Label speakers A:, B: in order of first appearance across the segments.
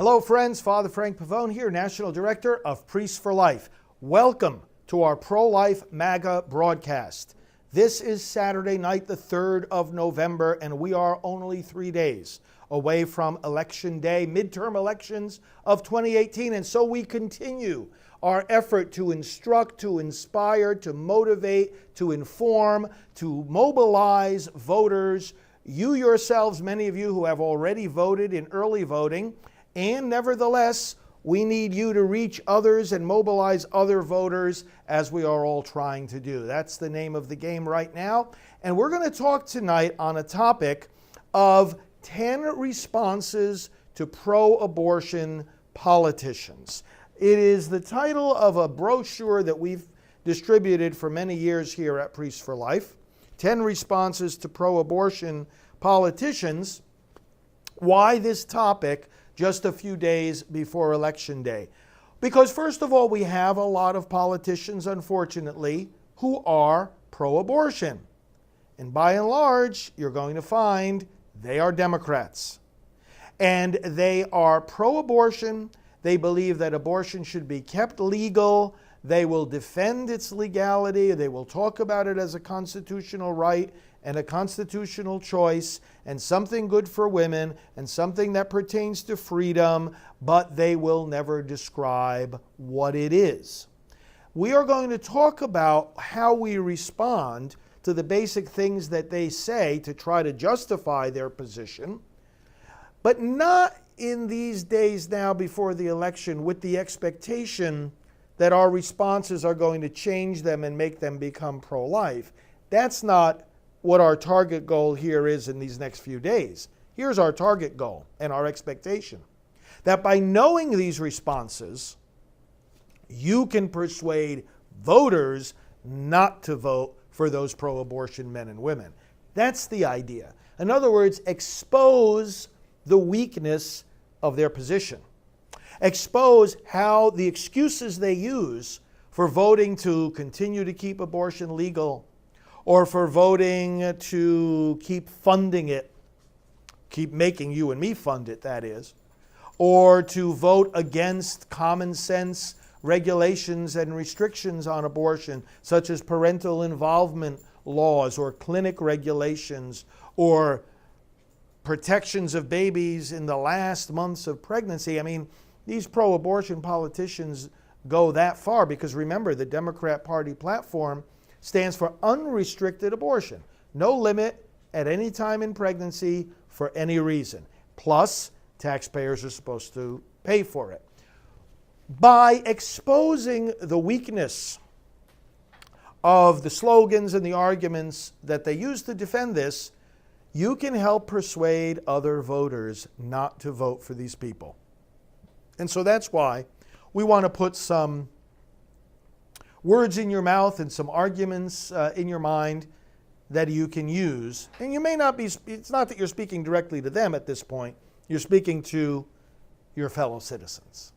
A: Hello friends, Father Frank Pavone here, National Director of Priests for Life. Welcome to our Pro-Life MAGA broadcast. This is Saturday night, the 3rd of November, and we are only 3 days away from Election Day, midterm elections of 2018, and so we continue our effort to instruct, to inspire, to motivate, to inform, to mobilize voters. You yourselves, many of you who have already voted in early voting, and nevertheless, we need you to reach others and mobilize other voters as we are all trying to do. That's the name of the game right now. And we're going to talk tonight on a topic of 10 responses to pro-abortion politicians. It is the title of a brochure that we've distributed for many years here at Priests for Life. 10 responses to pro-abortion politicians. Why this topic just a few days before Election Day? Because first of all, we have a lot of politicians, unfortunately, who are pro-abortion. And by and large, you're going to find they are Democrats. And they are pro-abortion. They believe that abortion should be kept legal. They will defend its legality. They will talk about it as a constitutional right and a constitutional choice and something good for women and something that pertains to freedom, but they will never describe what it is. We are going to talk about how we respond to the basic things that they say to try to justify their position, but not in these days now before the election with the expectation that our responses are going to change them and make them become pro-life. That's not what our target goal here is in these next few days. Here's our target goal and our expectation. That by knowing these responses, you can persuade voters not to vote for those pro-abortion men and women. That's the idea. In other words, expose the weakness of their position. Expose how the excuses they use for voting to continue to keep abortion legal, or for voting to keep funding it, keep making you and me fund it, that is, or to vote against common sense regulations and restrictions on abortion, such as parental involvement laws or clinic regulations or protections of babies in the last months of pregnancy. I mean, these pro-abortion politicians go that far because remember, the Democrat Party platform stands for unrestricted abortion. No limit at any time in pregnancy for any reason. Plus, taxpayers are supposed to pay for it. By exposing the weakness of the slogans and the arguments that they use to defend this, you can help persuade other voters not to vote for these people. And so that's why we want to put some words in your mouth and some arguments in your mind that you can use. And you may not be, it's not that you're speaking directly to them at this point, you're speaking to your fellow citizens.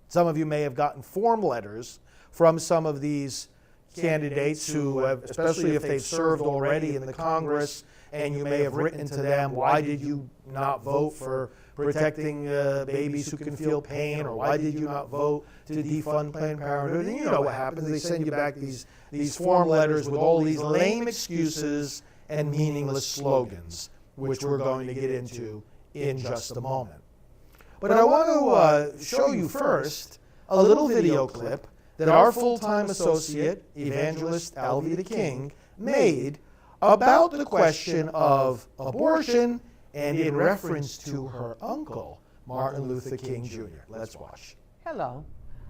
A: Some of you may have gotten form letters from some of these candidates who have, especially if they've served already in the Congress, and you may have written to them, why did you not vote for protecting babies who can feel pain, or why did you not vote to defund Planned Parenthood? And you know what happens. They send you back these form letters with all these lame excuses and meaningless slogans, which we're going to get into in just a moment. But I want to show you first a little video clip that our full-time associate, evangelist Alveda King, made about the question of abortion and in reference to her uncle, Martin Luther King Jr. Let's watch.
B: Hello,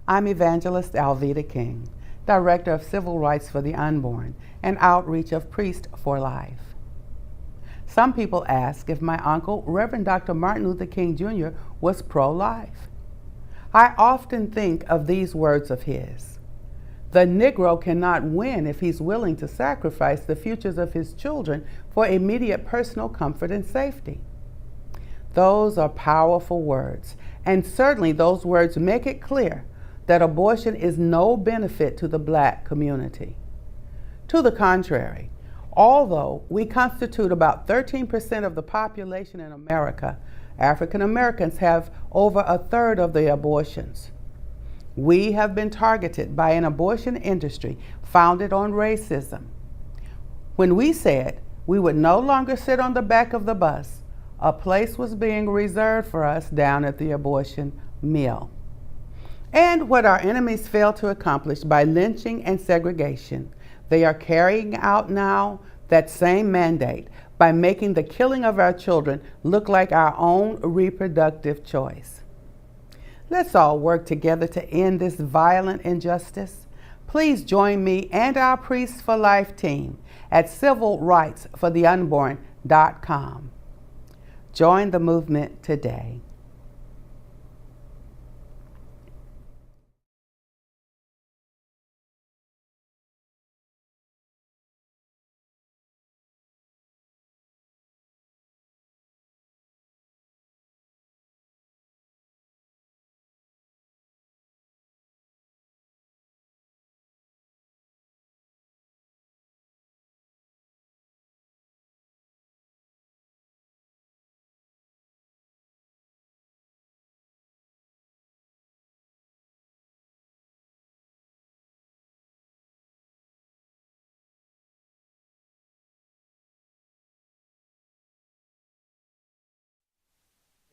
B: I'm Evangelist Alveda King, Director of Civil Rights for the Unborn and Outreach of Priests for Life. Some people ask if my uncle, Reverend Dr. Martin Luther King Jr., was pro-life. I often think of these words of his. The Negro cannot win if he's willing to sacrifice the futures of his children for immediate personal comfort and safety. Those are powerful words, and certainly those words make it clear that abortion is no benefit to the Black community. To the contrary, although we constitute about 13% of the population in America, African Americans have over a third of the abortions. We have been targeted by an abortion industry founded on racism. When we said we would no longer sit on the back of the bus, a place was being reserved for us down at the abortion mill. And what our enemies failed to accomplish by lynching and segregation, they are carrying out now that same mandate by making the killing of our children look like our own reproductive choice. Let's all work together to end this violent injustice. Please join me and our Priests for Life team at civilrightsfortheunborn.com. Join the movement today.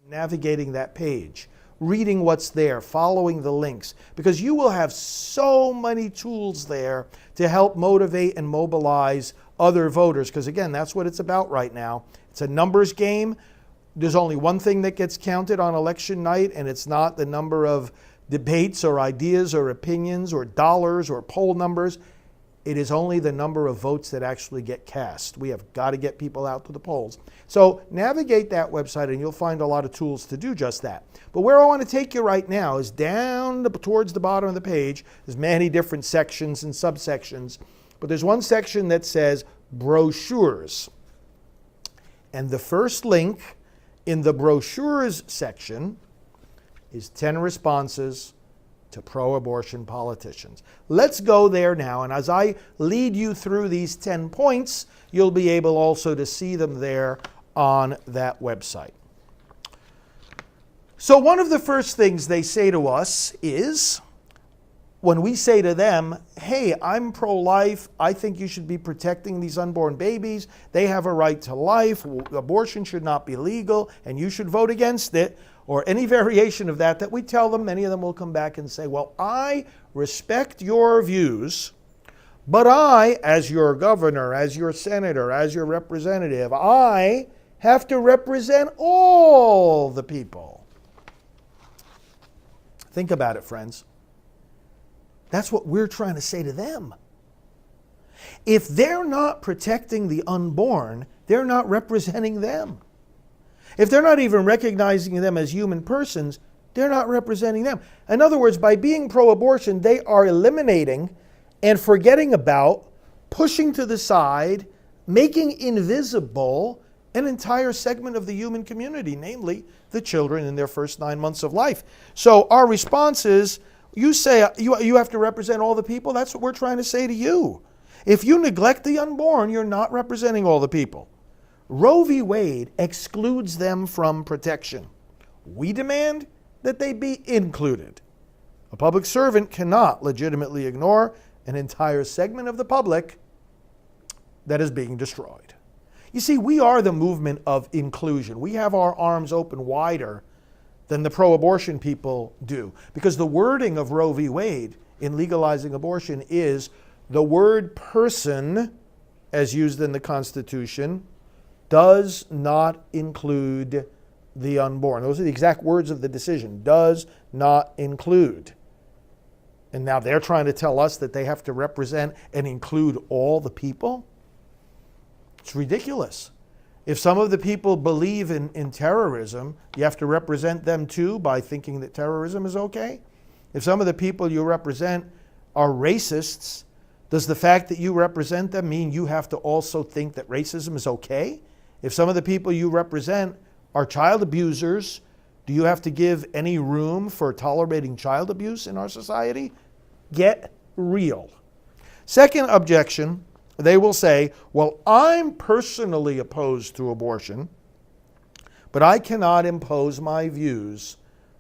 A: Navigating that page, reading what's there, following the links, because you will have so many tools there to help motivate and mobilize other voters, because again, that's what it's about right now. It's a numbers game. There's only one thing that gets counted on election night, and it's not the number of debates or ideas or opinions or dollars or poll numbers. It is only the number of votes that actually get cast. We have got to get people out to the polls. So navigate that website and you'll find a lot of tools to do just that. But where I want to take you right now is down towards the bottom of the page. There's many different sections and subsections, but there's one section that says brochures. And the first link in the brochures section is 10 responses to pro-abortion politicians. Let's go there now, and as I lead you through these 10 points, you'll be able also to see them there on that website. So one of the first things they say to us is, when we say to them, hey, I'm pro-life, I think you should be protecting these unborn babies, they have a right to life, abortion should not be legal, and you should vote against it, or any variation of that we tell them, many of them will come back and say, well, I respect your views, but I, as your governor, as your senator, as your representative, I have to represent all the people. Think about it, friends. That's what we're trying to say to them. If they're not protecting the unborn, they're not representing them. If they're not even recognizing them as human persons, they're not representing them. In other words, by being pro-abortion, they are eliminating and forgetting about, pushing to the side, making invisible an entire segment of the human community, namely the children in their first 9 months of life. So our response is, you say you have to represent all the people. That's what we're trying to say to you. If you neglect the unborn, you're not representing all the people. Roe v. Wade excludes them from protection. We demand that they be included. A public servant cannot legitimately ignore an entire segment of the public that is being destroyed. You see, we are the movement of inclusion. We have our arms open wider than the pro-abortion people do, because the wording of Roe v. Wade in legalizing abortion is the word person, as used in the Constitution, does not include the unborn. Those are the exact words of the decision. Does not include. And now they're trying to tell us that they have to represent and include all the people? It's ridiculous. If some of the people believe in terrorism, you have to represent them too by thinking that terrorism is okay? If some of the people you represent are racists, does the fact that you represent them mean you have to also think that racism is okay? If some of the people you represent are child abusers, do you have to give any room for tolerating child abuse in our society? Get real. Second objection, they will say, well, I'm personally opposed to abortion, but I cannot impose my views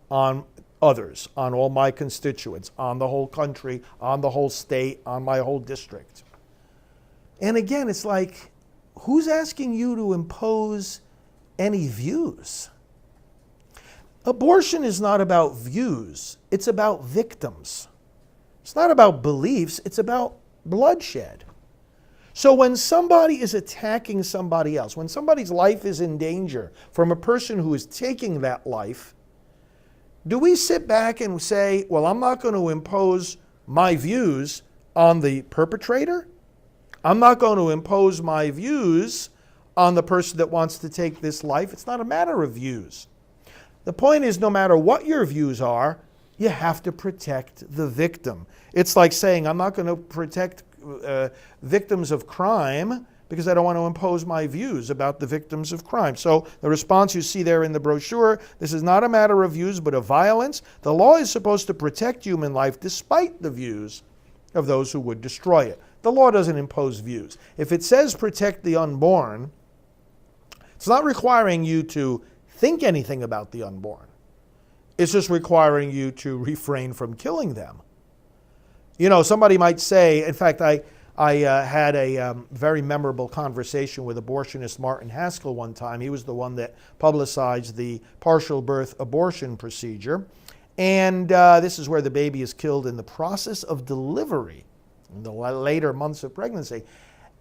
A: on others, on all my constituents, on the whole country, on the whole state, on my whole district. And again, it's like, who's asking you to impose any views? Abortion is not about views, it's about victims. It's not about beliefs, it's about bloodshed. So when somebody is attacking somebody else, when somebody's life is in danger from a person who is taking that life, do we sit back and say, well, I'm not going to impose my views on the perpetrator? I'm not going to impose my views on the person that wants to take this life. It's not a matter of views. The point is, no matter what your views are, you have to protect the victim. It's like saying, I'm not going to protect victims of crime because I don't want to impose my views about the victims of crime. So the response you see there in the brochure, this is not a matter of views but of violence. The law is supposed to protect human life despite the views of those who would destroy it. The law doesn't impose views. If it says protect the unborn, it's not requiring you to think anything about the unborn. It's just requiring you to refrain from killing them. You know, somebody might say, in fact, I had a very memorable conversation with abortionist Martin Haskell one time. He was the one that publicized the partial birth abortion procedure. And this is where the baby is killed in the process of delivery, in the later months of pregnancy.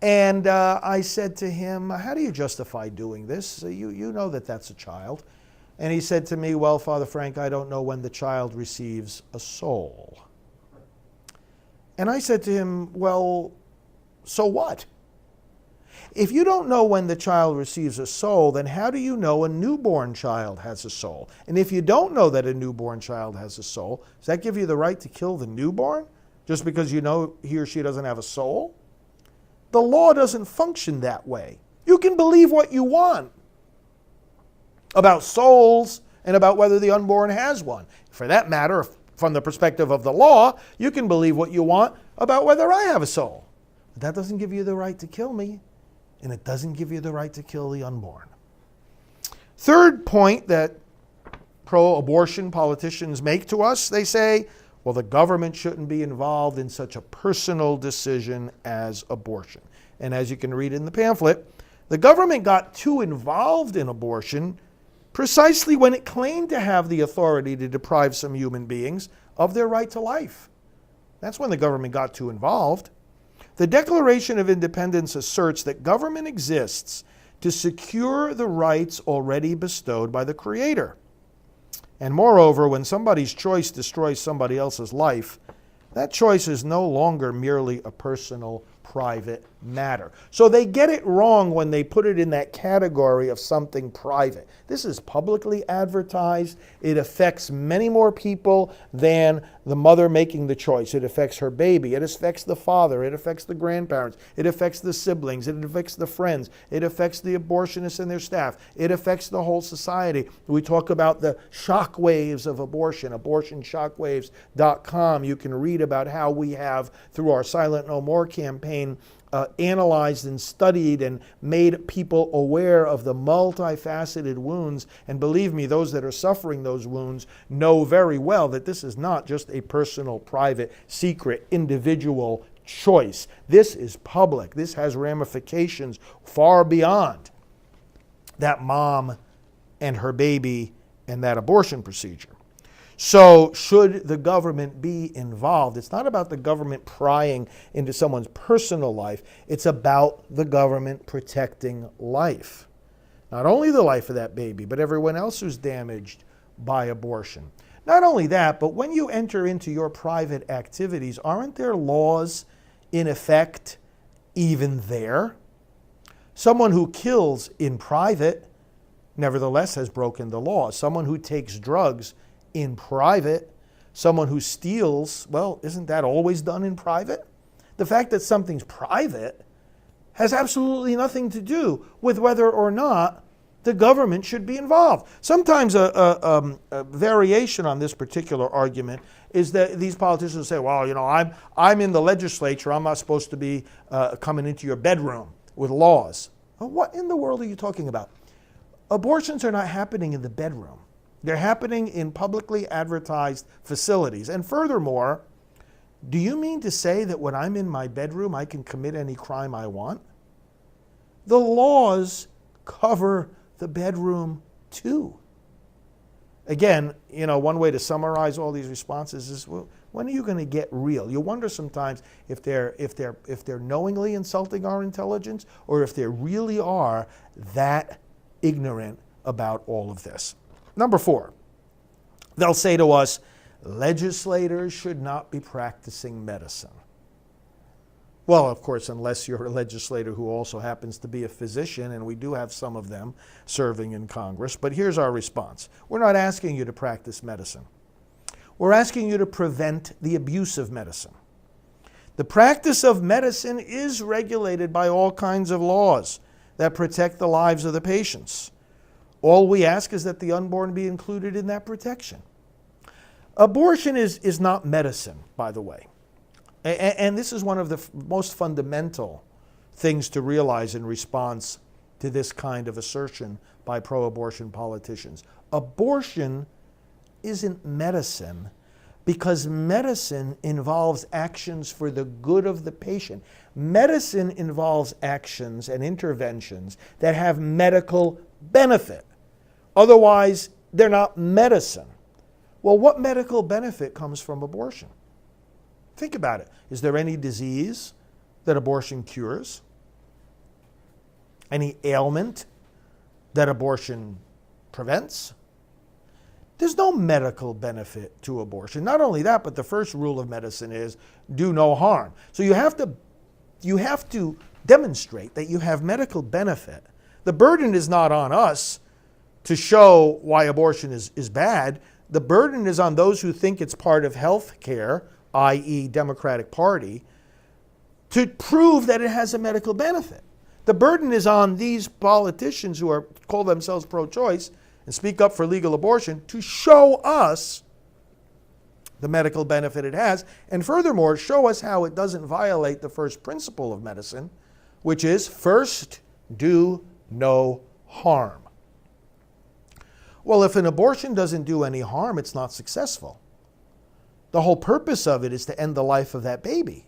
A: And I said to him, how do you justify doing this? You know that that's a child. And he said to me, well, Father Frank, I don't know when the child receives a soul. And I said to him, well, so what? If you don't know when the child receives a soul, then how do you know a newborn child has a soul? And if you don't know that a newborn child has a soul, does that give you the right to kill the newborn just because you know he or she doesn't have a soul? The law doesn't function that way. You can believe what you want about souls and about whether the unborn has one. For that matter, from the perspective of the law, you can believe what you want about whether I have a soul. But that doesn't give you the right to kill me, and it doesn't give you the right to kill the unborn. Third point that pro-abortion politicians make to us, they say, well, the government shouldn't be involved in such a personal decision as abortion. And as you can read in the pamphlet, the government got too involved in abortion precisely when it claimed to have the authority to deprive some human beings of their right to life. That's when the government got too involved. The Declaration of Independence asserts that government exists to secure the rights already bestowed by the Creator. And moreover, when somebody's choice destroys somebody else's life, that choice is no longer merely a personal, private matter. So they get it wrong when they put it in that category of something private. This is publicly advertised. It affects many more people than the mother making the choice. It affects her baby. It affects the father. It affects the grandparents. It affects the siblings. It affects the friends. It affects the abortionists and their staff. It affects the whole society. We talk about the shock waves of abortion, abortionshockwaves.com. You can read about how we have, through our Silent No More campaign, analyzed and studied and made people aware of the multifaceted wounds. And believe me, those that are suffering those wounds know very well that this is not just a personal, private, secret, individual choice. This is public. This has ramifications far beyond that mom and her baby and that abortion procedure. So should the government be involved? It's not about the government prying into someone's personal life. It's about the government protecting life. Not only the life of that baby, but everyone else who's damaged by abortion. Not only that, but when you enter into your private activities, aren't there laws in effect even there? Someone who kills in private, nevertheless, has broken the law. Someone who takes drugs in private, someone who steals, well, isn't that always done in private? The fact that something's private has absolutely nothing to do with whether or not the government should be involved. Sometimes a variation on this particular argument is that these politicians say, well, you know, I'm in the legislature, I'm not supposed to be coming into your bedroom with laws. Well, what in the world are you talking about? Abortions are not happening in the bedroom. They're happening in publicly advertised facilities. And furthermore, do you mean to say that when I'm in my bedroom, I can commit any crime I want? The laws cover the bedroom too. Again, one way to summarize all these responses is, well, when are you going to get real? You wonder sometimes if they're knowingly insulting our intelligence, or if they really are that ignorant about all of this. Number 4, they'll say to us, legislators should not be practicing medicine. Well, of course, unless you're a legislator who also happens to be a physician, and we do have some of them serving in Congress. But here's our response. We're not asking you to practice medicine. We're asking you to prevent the abuse of medicine. The practice of medicine is regulated by all kinds of laws that protect the lives of the patients. All we ask is that the unborn be included in that protection. Abortion is not medicine, by the way. And this is one of the most fundamental things to realize in response to this kind of assertion by pro-abortion politicians. Abortion isn't medicine because medicine involves actions for the good of the patient. Medicine involves actions and interventions that have medical benefit. Otherwise, they're not medicine. Well, what medical benefit comes from abortion? Think about it. Is there any disease that abortion cures? Any ailment that abortion prevents? There's no medical benefit to abortion. Not only that, but the first rule of medicine is do no harm. So you have to demonstrate that you have medical benefit. The burden is not on us to show why abortion is bad. The burden is on those who think it's part of health care, i.e. Democratic Party, to prove that it has a medical benefit. The burden is on these politicians who call themselves pro-choice and speak up for legal abortion to show us the medical benefit it has, and furthermore, show us how it doesn't violate the first principle of medicine, which is first do no harm. Well, if an abortion doesn't do any harm, it's not successful. The whole purpose of it is to end the life of that baby.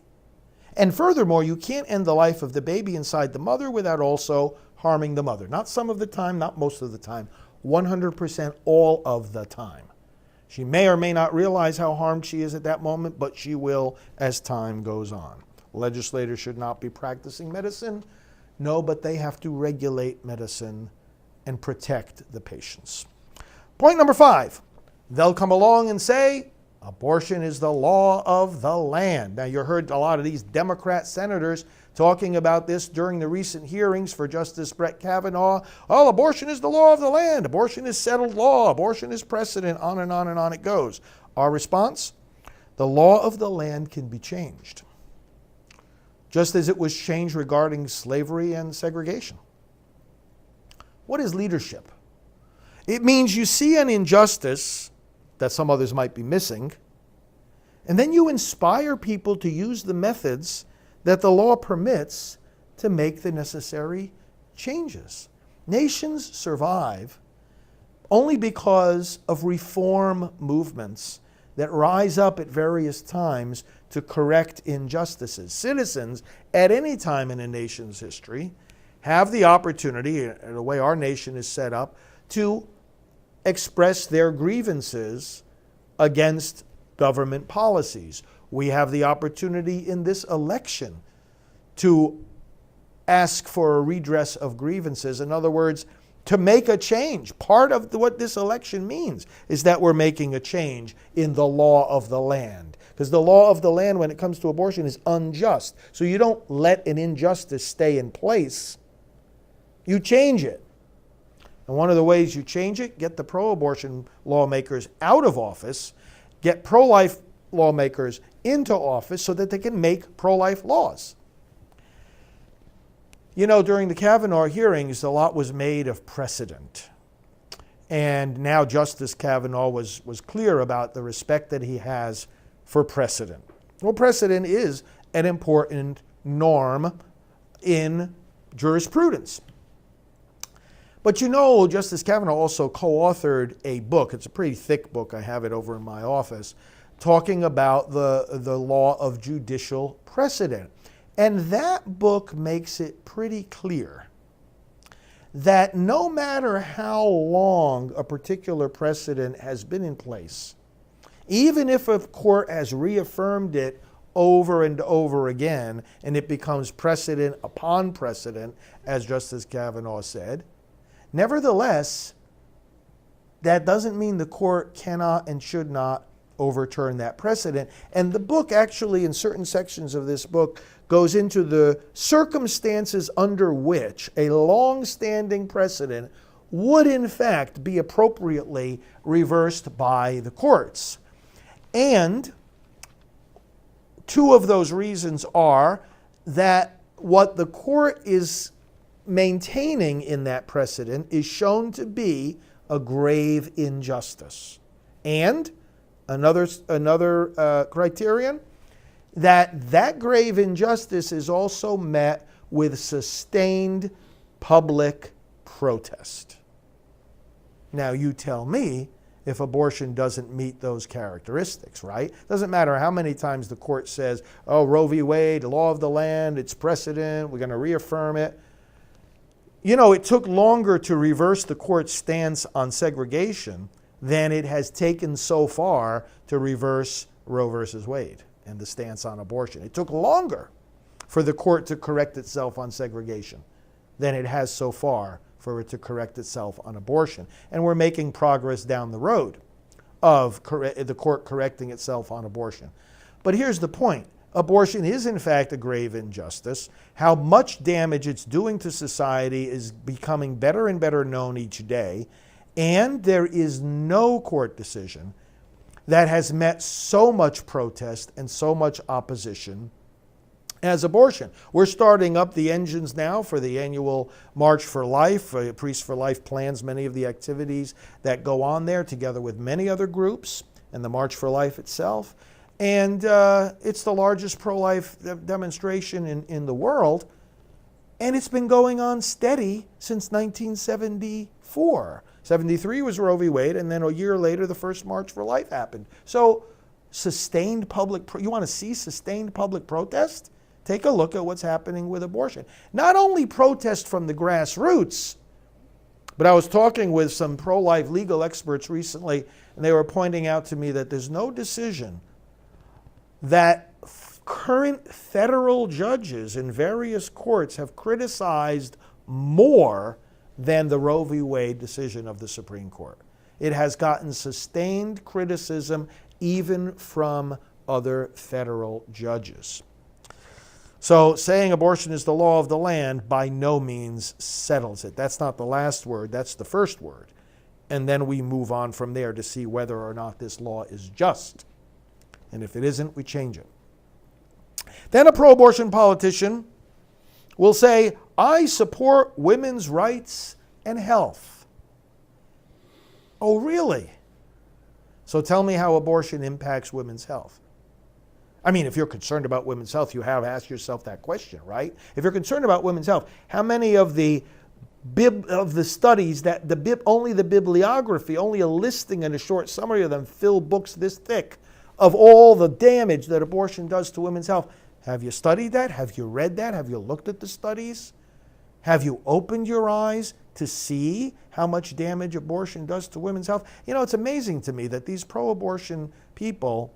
A: And furthermore, you can't end the life of the baby inside the mother without also harming the mother. Not some of the time, not most of the time, 100% all of the time. She may or may not realize how harmed she is at that moment, but she will as time goes on. Legislators should not be practicing medicine. No, but they have to regulate medicine and protect the patients. Point number 5, they'll come along and say, abortion is the law of the land. Now, you heard a lot of these Democrat senators talking about this during the recent hearings for Justice Brett Kavanaugh. Oh, abortion is the law of the land. Abortion is settled law. Abortion is precedent. On and on and on it goes. Our response? The law of the land can be changed, just as it was changed regarding slavery and segregation. What is leadership? It means you see an injustice that some others might be missing, and then you inspire people to use the methods that the law permits to make the necessary changes. Nations survive only because of reform movements that rise up at various times to correct injustices. Citizens, at any time in a nation's history, have the opportunity, the way our nation is set up, to express their grievances against government policies. We have the opportunity in this election to ask for a redress of grievances. In other words, to make a change. Part of what this election means is that we're making a change in the law of the land. Because the law of the land, when it comes to abortion, is unjust. So you don't let an injustice stay in place. You change it. And one of the ways you change it, get the pro-abortion lawmakers out of office, get pro-life lawmakers into office so that they can make pro-life laws. You know, during the Kavanaugh hearings, a lot was made of precedent. And now Justice Kavanaugh was clear about the respect that he has for precedent. Well, precedent is an important norm in jurisprudence. But you know, Justice Kavanaugh also co-authored a book. It's a pretty thick book. I have it over in my office, talking about the law of judicial precedent. And that book makes it pretty clear that no matter how long a particular precedent has been in place, even if a court has reaffirmed it over and over again, and it becomes precedent upon precedent, as Justice Kavanaugh said, nevertheless, that doesn't mean the court cannot and should not overturn that precedent. And the book actually, in certain sections of this book, goes into the circumstances under which a long-standing precedent would in fact be appropriately reversed by the courts. And two of those reasons are that what the court is maintaining in that precedent is shown to be a grave injustice. And another criterion, that grave injustice is also met with sustained public protest. Now you tell me if abortion doesn't meet those characteristics, right? Doesn't matter how many times the court says, oh, Roe v. Wade, the law of the land, it's precedent, we're going to reaffirm it. You know, it took longer to reverse the court's stance on segregation than it has taken so far to reverse Roe versus Wade and the stance on abortion. It took longer for the court to correct itself on segregation than it has so far for it to correct itself on abortion. And we're making progress down the road of the court correcting itself on abortion. But here's the point. Abortion is in fact a grave injustice. How much damage it's doing to society is becoming better and better known each day. And there is no court decision that has met so much protest and so much opposition as abortion. We're starting up the engines now for the annual March for Life. Priests for Life plans many of the activities that go on there together with many other groups and the March for Life itself. And it's the largest pro-life demonstration in the world. And it's been going on steady since 1974. 73 was Roe v. Wade, and then a year later, the first March for Life happened. So sustained public, you want to see sustained public protest? Take a look at what's happening with abortion. Not only protest from the grassroots, but I was talking with some pro-life legal experts recently, and they were pointing out to me that there's no decision that current federal judges in various courts have criticized more than the Roe v. Wade decision of the Supreme Court. It has gotten sustained criticism even from other federal judges. So saying abortion is the law of the land by no means settles it. That's not the last word, that's the first word. And then we move on from there to see whether or not this law is just. And if it isn't, we change it. Then a pro-abortion politician will say, I support women's rights and health. Oh, really? So tell me how abortion impacts women's health. I mean, if you're concerned about women's health, you have asked yourself that question, right? If you're concerned about women's health, how many of the studies that only the bibliography, only a listing and a short summary of them fill books this thick of all the damage that abortion does to women's health? Have you studied that? Have you read that? Have you looked at the studies? Have you opened your eyes to see how much damage abortion does to women's health? You know, it's amazing to me that these pro-abortion people,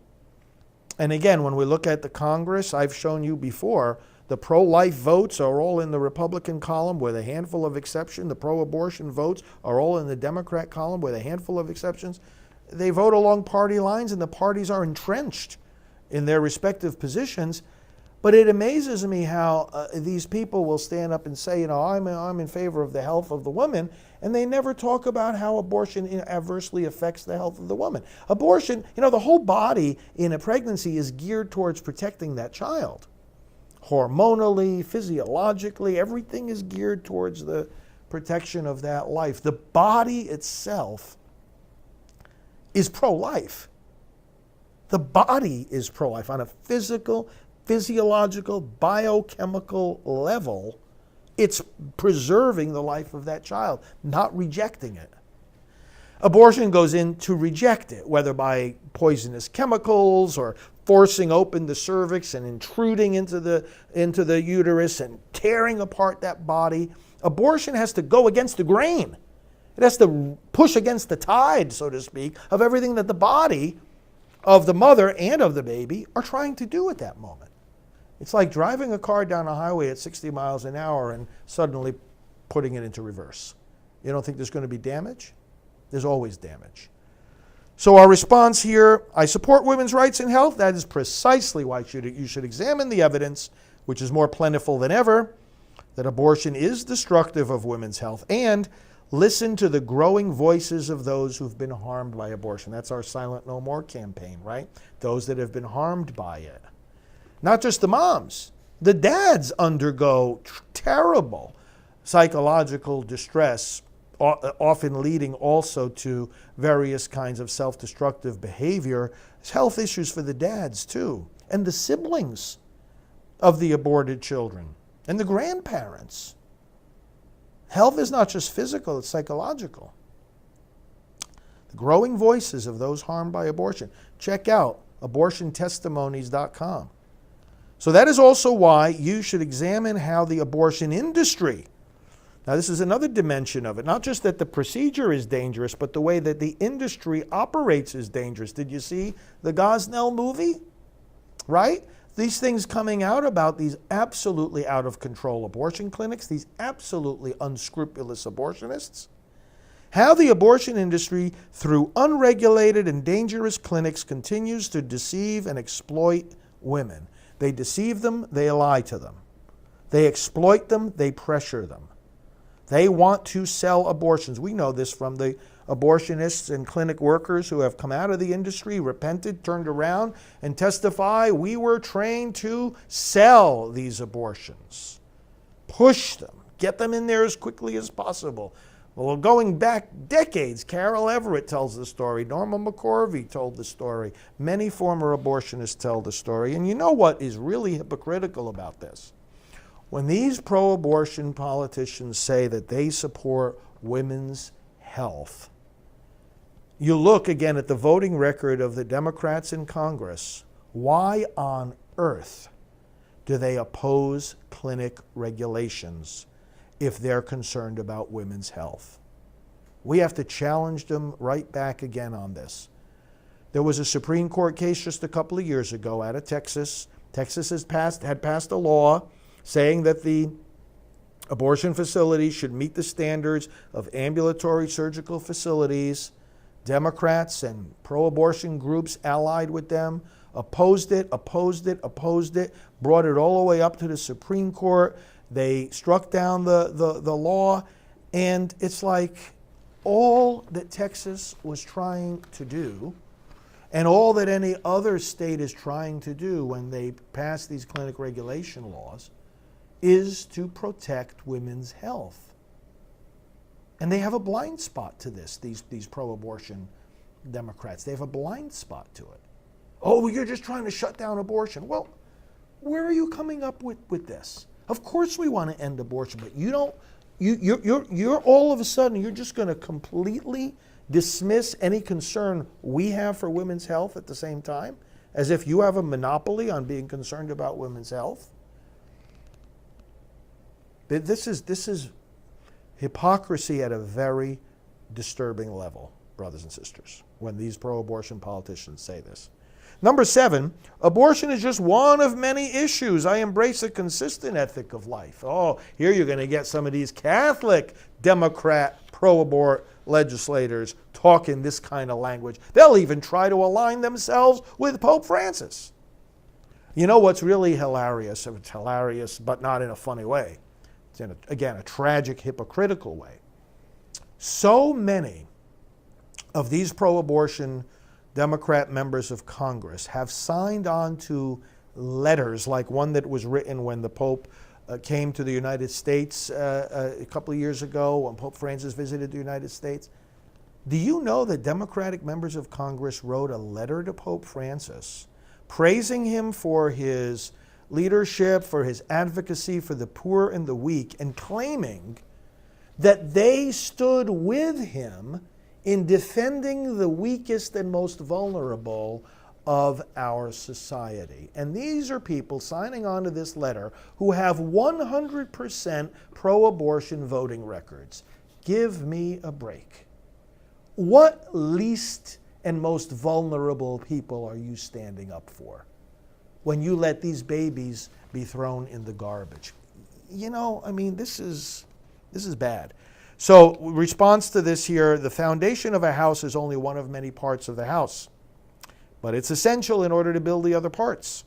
A: and again, when we look at the Congress, I've shown you before, the pro-life votes are all in the Republican column with a handful of exceptions. The pro-abortion votes are all in the Democrat column with a handful of exceptions. They vote along party lines, and the parties are entrenched in their respective positions. But it amazes me how these people will stand up and say, you know, I'm in favor of the health of the woman, and they never talk about how abortion adversely affects the health of the woman. Abortion, you know, the whole body in a pregnancy is geared towards protecting that child. Hormonally, physiologically, everything is geared towards the protection of that life. The body itself is pro-life. The body is pro-life on a physiological, biochemical level. It's preserving the life of that child, not rejecting it. Abortion goes in to reject it, whether by poisonous chemicals or forcing open the cervix and intruding into the uterus and tearing apart that body. Abortion has to go against the grain. It has to push against the tide, so to speak, of everything that the body of the mother and of the baby are trying to do at that moment. It's like driving a car down a highway at 60 miles an hour and suddenly putting it into reverse. You don't think there's going to be damage? There's always damage. So our response here, I support women's rights and health. That is precisely why you should examine the evidence, which is more plentiful than ever, that abortion is destructive of women's health, and listen to the growing voices of those who've been harmed by abortion. That's our Silent No More campaign, right? Those that have been harmed by it. Not just the moms. The dads undergo terrible psychological distress, often leading also to various kinds of self-destructive behavior. There's health issues for the dads too, and the siblings of the aborted children, and the grandparents. Health is not just physical, it's psychological. The growing voices of those harmed by abortion. Check out abortiontestimonies.com. So that is also why you should examine how the abortion industry, now this is another dimension of it, not just that the procedure is dangerous, but the way that the industry operates is dangerous. Did you see the Gosnell movie? Right? These things coming out about these absolutely out of control abortion clinics, these absolutely unscrupulous abortionists. How the abortion industry, through unregulated and dangerous clinics, continues to deceive and exploit women. They deceive them, they lie to them. They exploit them, they pressure them. They want to sell abortions. We know this from the abortionists and clinic workers who have come out of the industry, repented, turned around, and testify, we were trained to sell these abortions. Push them. Get them in there as quickly as possible. Well, going back decades, Carol Everett tells the story. Norma McCorvey told the story. Many former abortionists tell the story. And you know what is really hypocritical about this? When these pro-abortion politicians say that they support women's health, you look again at the voting record of the Democrats in Congress. Why on earth do they oppose clinic regulations if they're concerned about women's health? We have to challenge them right back again on this. There was a Supreme Court case just a couple of years ago out of Texas. Texas had passed a law saying that the abortion facilities should meet the standards of ambulatory surgical facilities. Democrats and pro-abortion groups allied with them opposed it, brought it all the way up to the Supreme Court. They struck down the law, and it's like all that Texas was trying to do, and all that any other state is trying to do when they pass these clinic regulation laws, is to protect women's health. And they have a blind spot to this, these pro-abortion Democrats. They have a blind spot to it. Oh, you're just trying to shut down abortion. Well, where are you coming up with this? Of course we want to end abortion, but you're all of a sudden, you're just going to completely dismiss any concern we have for women's health at the same time, as if you have a monopoly on being concerned about women's health. This is hypocrisy at a very disturbing level, brothers and sisters, when these pro-abortion politicians say this. Number 7, abortion is just one of many issues. I embrace a consistent ethic of life. Oh, here you're going to get some of these Catholic Democrat pro-abort legislators talking this kind of language. They'll even try to align themselves with Pope Francis. You know what's really hilarious? It's hilarious, but not in a funny way. It's in, again, a tragic, hypocritical way. So many of these pro-abortion Democrat members of Congress have signed on to letters like one that was written when the Pope came to the United States a couple of years ago, when Pope Francis visited the United States. Do you know that Democratic members of Congress wrote a letter to Pope Francis praising him for his leadership, for his advocacy for the poor and the weak, and claiming that they stood with him in defending the weakest and most vulnerable of our society. And these are people signing on to this letter who have 100% pro-abortion voting records. Give me a break. What least and most vulnerable people are you standing up for when you let these babies be thrown in the garbage? You know, I mean, this is bad. So, response to this here, the foundation of a house is only one of many parts of the house, but it's essential in order to build the other parts.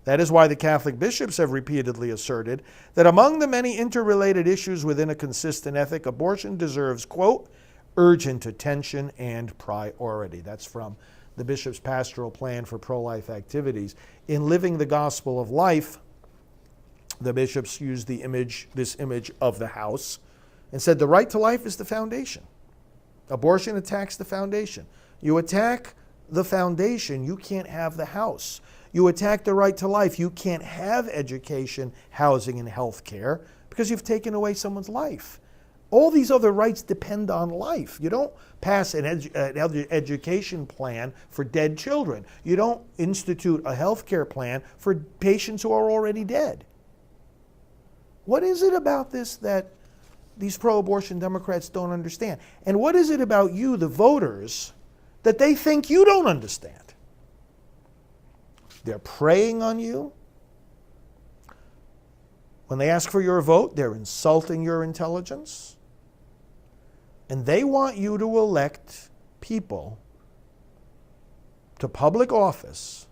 A: That is why the Catholic bishops have repeatedly asserted that among the many interrelated issues within a consistent ethic, abortion deserves, quote, urgent attention and priority. That's from the bishop's pastoral plan for pro-life activities. In living the gospel of life, the bishops used this image of the house, and said the right to life is the foundation. Abortion attacks the foundation. You attack the foundation, you can't have the house. You attack the right to life, you can't have education, housing, and health care because you've taken away someone's life. All these other rights depend on life. You don't pass an education plan for dead children. You don't institute a health care plan for patients who are already dead. What is it about this that these pro-abortion Democrats don't understand? And what is it about you, the voters, that they think you don't understand? They're preying on you. When they ask for your vote, they're insulting your intelligence. And they want you to elect people to public office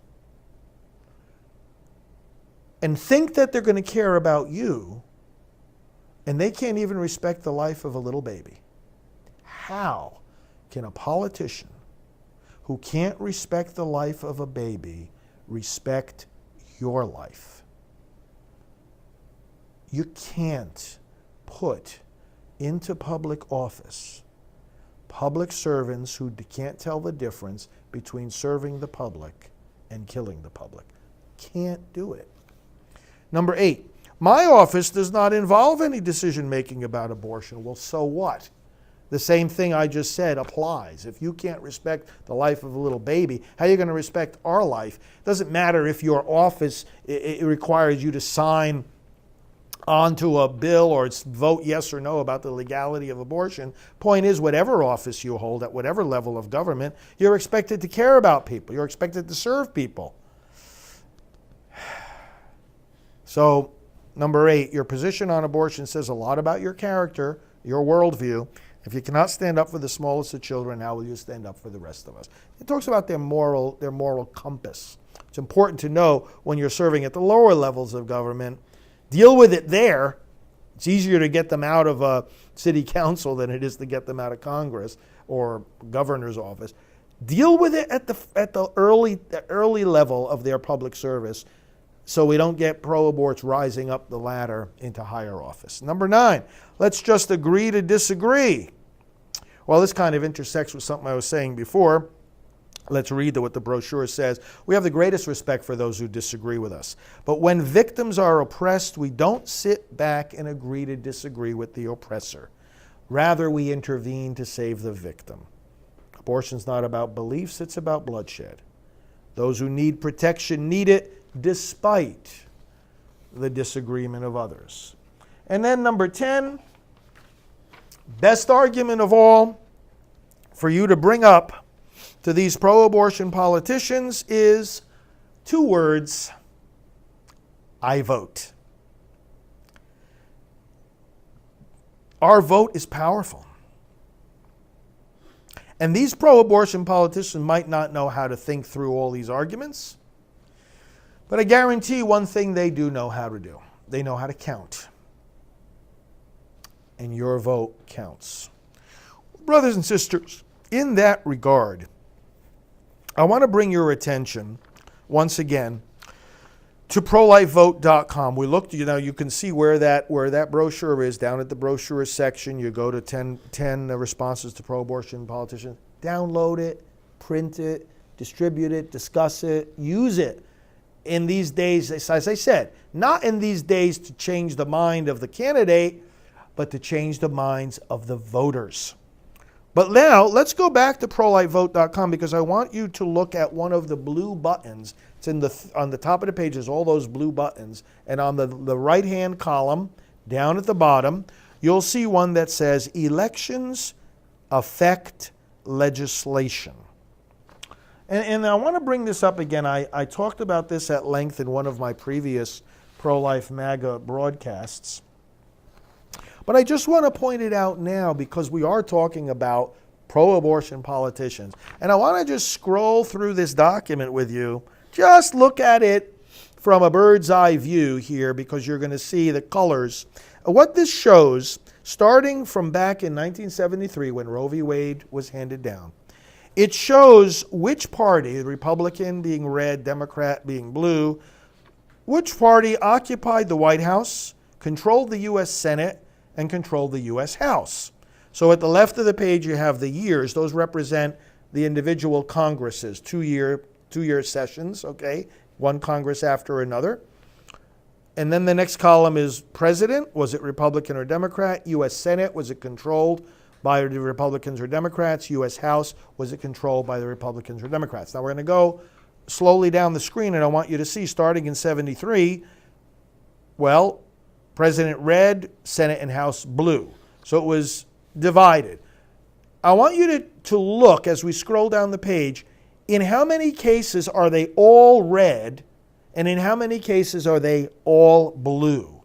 A: and think that they're going to care about you, and they can't even respect the life of a little baby. How can a politician who can't respect the life of a baby respect your life? You can't put into public office public servants who can't tell the difference between serving the public and killing the public. Can't do it. Number 8, my office does not involve any decision-making about abortion. Well, so what? The same thing I just said applies. If you can't respect the life of a little baby, how are you going to respect our life? It doesn't matter if your office it requires you to sign onto a bill or vote yes or no about the legality of abortion. Point is, whatever office you hold at whatever level of government, you're expected to care about people. You're expected to serve people. So, number 8, your position on abortion says a lot about your character, your worldview. If you cannot stand up for the smallest of children, how will you stand up for the rest of us? It talks about their moral compass. It's important to know when you're serving at the lower levels of government, deal with it there. It's easier to get them out of a city council than it is to get them out of Congress or governor's office. Deal with it at the early level of their public service, so we don't get pro-aborts rising up the ladder into higher office. Number 9, let's just agree to disagree. Well, this kind of intersects with something I was saying before. Let's read what the brochure says. We have the greatest respect for those who disagree with us. But when victims are oppressed, we don't sit back and agree to disagree with the oppressor. Rather, we intervene to save the victim. Abortion's not about beliefs, it's about bloodshed. Those who need protection need it despite the disagreement of others. And then number 10, best argument of all for you to bring up to these pro-abortion politicians is 2 words: I vote. Our vote is powerful. And these pro-abortion politicians might not know how to think through all these arguments, but I guarantee one thing they do know how to do. They know how to count. And your vote counts. Brothers and sisters, in that regard, I want to bring your attention once again to prolifevote.com. We looked, you can see where that brochure is down at the brochure section. You go to 10 responses to pro-abortion politicians. Download it, print it, distribute it, discuss it, use it. in these days, as I said, not in these days to change the mind of the candidate, but to change the minds of the voters. But now, let's go back to prolifevote.com because I want you to look at one of the blue buttons. It's on the top of the page is all those blue buttons. And on the right-hand column, down at the bottom, you'll see one that says Elections Affect Legislation. And I want to bring this up again. I talked about this at length in one of my previous Pro-Life MAGA broadcasts. But I just want to point it out now because we are talking about pro-abortion politicians. And I want to just scroll through this document with you. Just look at it from a bird's eye view here because you're going to see the colors. What this shows, starting from back in 1973 when Roe v. Wade was handed down, it shows which party, the Republican being red, Democrat being blue, which party occupied the White House, controlled the U.S. Senate, and controlled the U.S. House. So at the left of the page, you have the years. Those represent the individual Congresses, two-year sessions, okay? One Congress after another. And then the next column is President. Was it Republican or Democrat? U.S. Senate. Was it controlled by the Republicans or Democrats? U.S. House. Was it controlled by the Republicans or Democrats? Now we're going to go slowly down the screen, and I want you to see, starting in 73, well, President red, Senate and House blue. So it was divided. I want you to look, as we scroll down the page, in how many cases are they all red, and in how many cases are they all blue?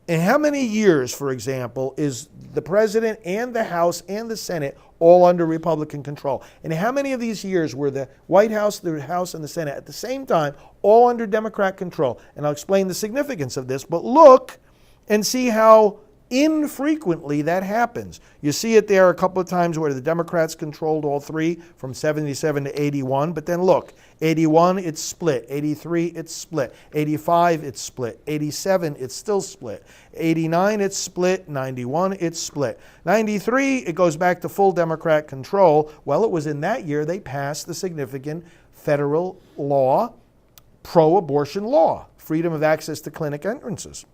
A: In how many years, for example, is the President and the House and the Senate all under Republican control? And how many of these years were the White House, the House, and the Senate at the same time all under Democrat control? And I'll explain the significance of this, but look and see how infrequently that happens. You see it there a couple of times where the Democrats controlled all three from 77 to 81, but then look, 81 it's split, 83 it's split, 85 it's split, 87 it's still split, 89 it's split, 91 it's split. 93 it goes back to full Democrat control. Well, it was in that year they passed the significant federal law, pro-abortion law, freedom of access to clinic entrances.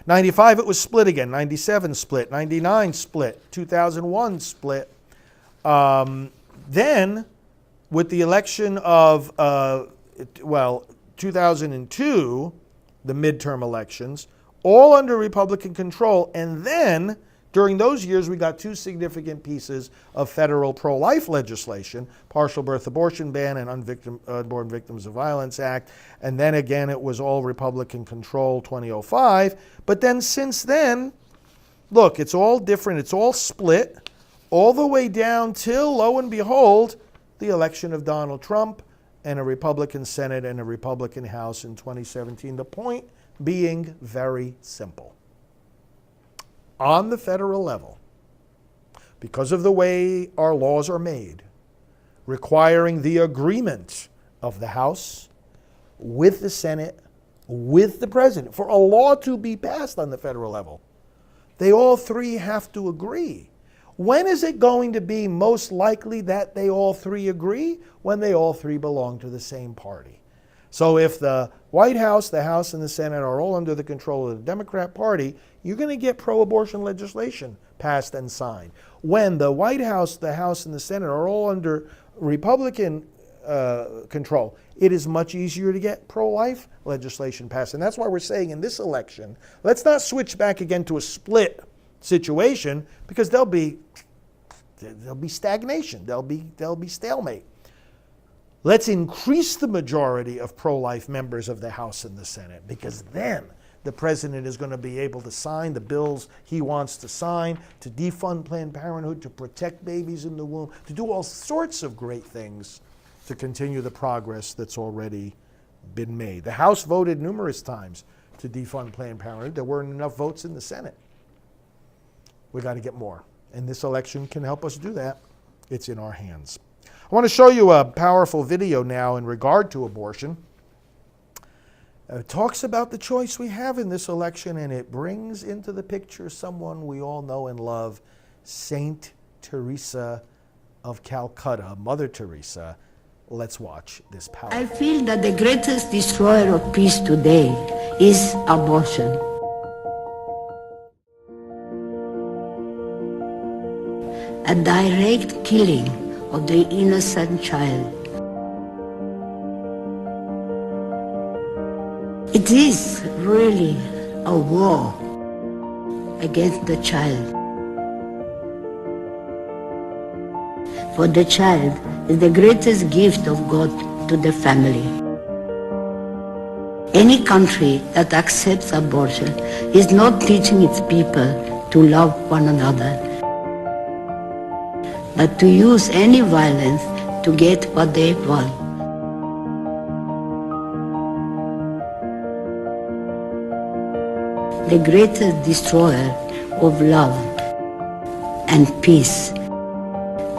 A: 95, it was split again. 97 split. 99 split. 2001 split. Then, with the election of, 2002, the midterm elections, all under Republican control. And then, during those years, we got two significant pieces of federal pro-life legislation, partial birth abortion ban and Unborn Victims of Violence Act. And then again, it was all Republican control, 2005. But then since then, look, it's all different. It's all split all the way down till, lo and behold, the election of Donald Trump and a Republican Senate and a Republican House in 2017. The point being very simple. On the federal level, because of the way our laws are made, requiring the agreement of the House with the Senate, with the President, for a law to be passed on the federal level, they all three have to agree. When is it going to be most likely that they all three agree? When they all three belong to the same party. So if the White House, the House, and the Senate are all under the control of the Democrat Party, you're going to get pro-abortion legislation passed and signed. When the White House, the House, and the Senate are all under Republican control, it is much easier to get pro-life legislation passed. And that's why we're saying in this election, let's not switch back again to a split situation, because there'll be stagnation, there'll be stalemate. Let's increase the majority of pro-life members of the House and the Senate, because then the President is going to be able to sign the bills he wants to sign, to defund Planned Parenthood, to protect babies in the womb, to do all sorts of great things to continue the progress that's already been made. The House voted numerous times to defund Planned Parenthood. There weren't enough votes in the Senate. We got to get more. And this election can help us do that. It's in our hands. I want to show you a powerful video now in regard to abortion. It talks about the choice we have in this election, and it brings into the picture someone we all know and love, Saint Teresa of Calcutta, Mother Teresa. Let's watch this
C: I
A: power.
C: feel that the greatest destroyer of peace today is abortion. A direct killing of the innocent child. It is really a war against the child. For the child is the greatest gift of God to the family. Any country that accepts abortion is not teaching its people to love one another, but to use any violence to get what they want. The greatest destroyer of love and peace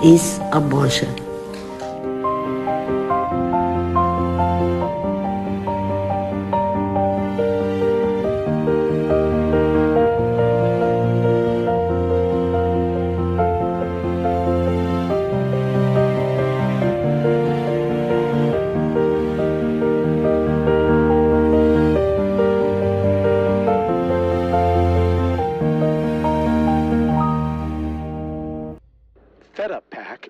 C: is abortion.
D: FedUp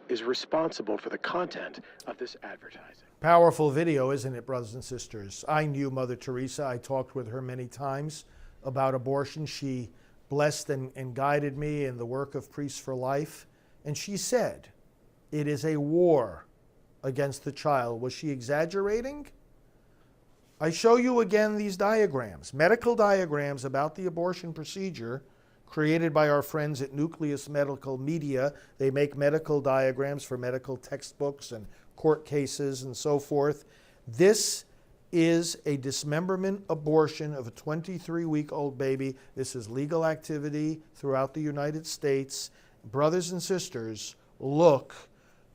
D: is responsible for the content of this advertising.
A: Powerful video, isn't it, brothers and sisters? I knew Mother Teresa. I talked with her many times about abortion. She blessed and guided me in the work of Priests for Life. And she said, it is a war against the child. Was she exaggerating? I show you again these diagrams, medical diagrams about the abortion procedure created by our friends at Nucleus Medical Media. They make medical diagrams for medical textbooks and court cases and so forth. This is a dismemberment abortion of a 23-week-old baby. This is legal activity throughout the United States. Brothers and sisters, look,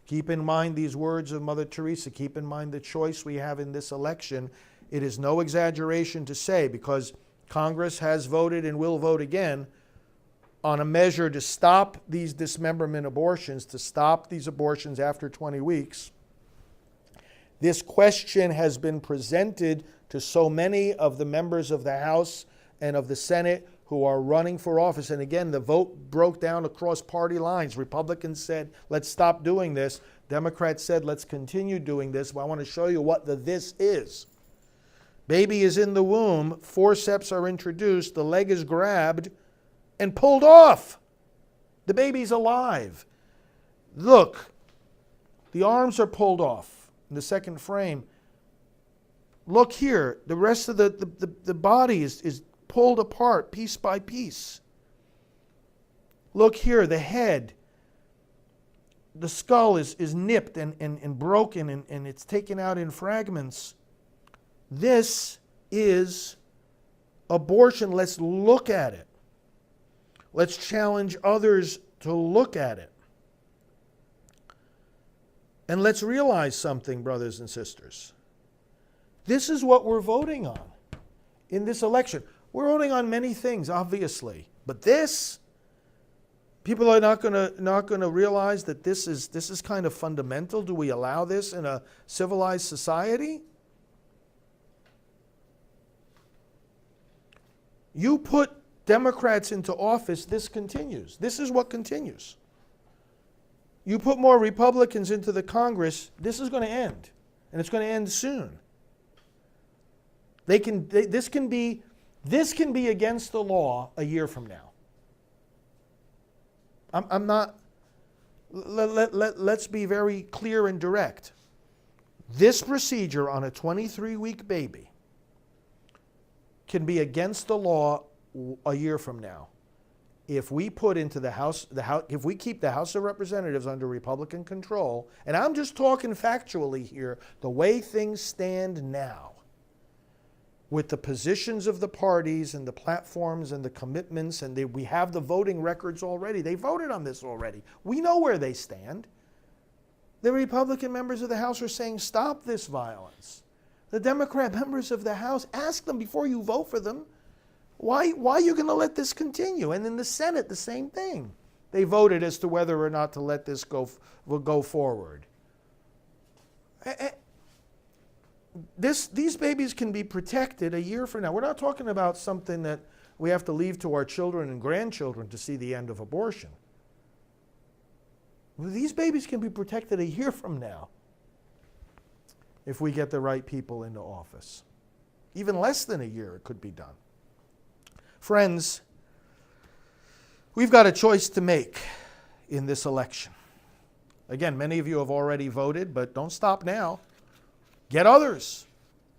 A: keep in mind these words of Mother Teresa. Keep in mind the choice we have in this election. It is no exaggeration to say, because Congress has voted and will vote again on a measure to stop these dismemberment abortions, to stop these abortions after 20 weeks. This question has been presented to so many of the members of the House and of the Senate who are running for office. And again, the vote broke down across party lines. Republicans said, let's stop doing this. Democrats said, let's continue doing this. Well, I want to show you what the this is. Baby is in the womb, forceps are introduced, the leg is grabbed and pulled off. The baby's alive. Look, the arms are pulled off in the second frame. Look here, the rest of the body is pulled apart piece by piece. Look here, the head, the skull is nipped and broken and it's taken out in fragments. This is abortion. Let's look at it. Let's challenge others to look at it. And let's realize something, brothers and sisters. This is what we're voting on in this election. We're voting on many things, obviously, but this, people are not going to realize that this is kind of fundamental. Do we allow this in a civilized society? You put Democrats into office, this continues. This is what continues. You put more Republicans into the Congress, this is going to end. And it's going to end soon. This can be against the law a year from now. I'm not, let's be very clear and direct. This procedure on a 23-week baby can be against the law a year from now if we put into the House, if we keep the House of Representatives under Republican control. And I'm just talking factually here, the way things stand now, with the positions of the parties and the platforms and the commitments, and we have the voting records already. They voted on this already. We know where they stand. The Republican members of the House are saying, stop this violence. The Democrat members of the House, ask them before you vote for them, why are you going to let this continue? And in the Senate, the same thing. They voted as to whether or not to let this go forward. These babies can be protected a year from now. We're not talking about something that we have to leave to our children and grandchildren to see the end of abortion. These babies can be protected a year from now if we get the right people into office. Even less than a year it could be done. Friends, we've got a choice to make in this election. Again, many of you have already voted, but don't stop now. Get others.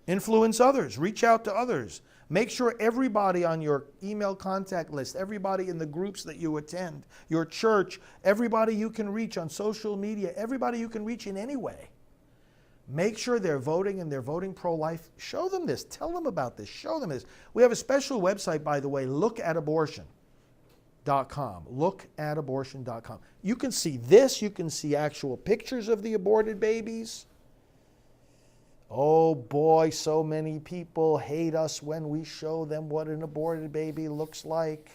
A: Influence others. Reach out to others. Make sure everybody on your email contact list, everybody in the groups that you attend, your church, everybody you can reach on social media, everybody you can reach in any way. Make sure they're voting and they're voting pro-life. Show them this. Tell them about this. Show them this. We have a special website, by the way, lookatabortion.com. Lookatabortion.com. You can see this. You can see actual pictures of the aborted babies. Oh boy, so many people hate us when we show them what an aborted baby looks like.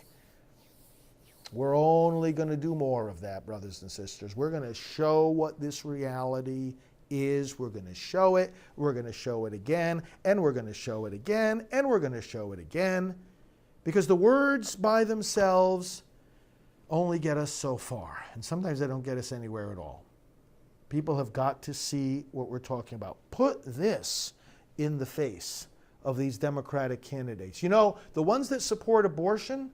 A: We're only going to do more of that, brothers and sisters. We're going to show what this reality is. We're going to show it. We're going to show it again. And we're going to show it again. And we're going to show it again. Because the words by themselves only get us so far. And sometimes they don't get us anywhere at all. People have got to see what we're talking about. Put this in the face of these Democratic candidates. You know, the ones that support abortion,